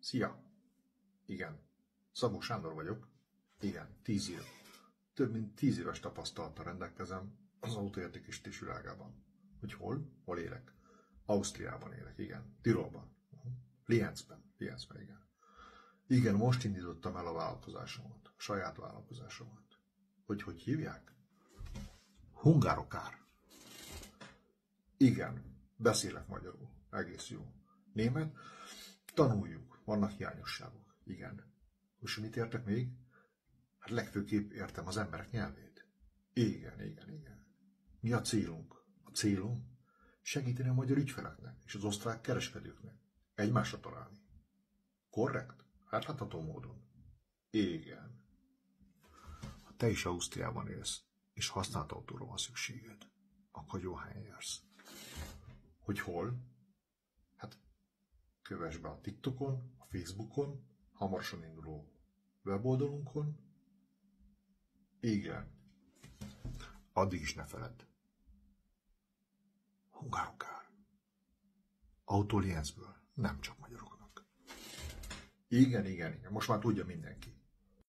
Szia! Igen. Szabó Sándor vagyok. Igen, 10 év. Több mint 10 éves tapasztalattal rendelkezem az autóértékesítés világában. Hogy hol? Hol élek? Ausztriában élek, igen. Tirolban. Lienzben, igen. Igen, most indítottam el a vállalkozásomat. A saját vállalkozásomat. Hogy hívják? Hungarokár. Igen, beszélek magyarul. Egész jó. Német? Tanuljuk. Vannak hiányosságok. Igen. És mit értek még? Hát legfőképp értem az emberek nyelvét. Igen. Mi a célunk? A célom? Segíteni a magyar ügyfeleknek és az osztrák kereskedőknek. Egymásra találni. Korrekt? Átlátható módon. Igen. Ha te is Ausztriában élsz, és használt autóra van szükséged, akkor jó helyen jársz. Hogy hol? Hát kövess be a TikTokon, a Facebookon, hamarosan induló weboldalunkon. Igen. Addig is ne feledd. Hungarokár. Autó Lienzből, nem csak magyaroknak. Igen. Most már tudja mindenki.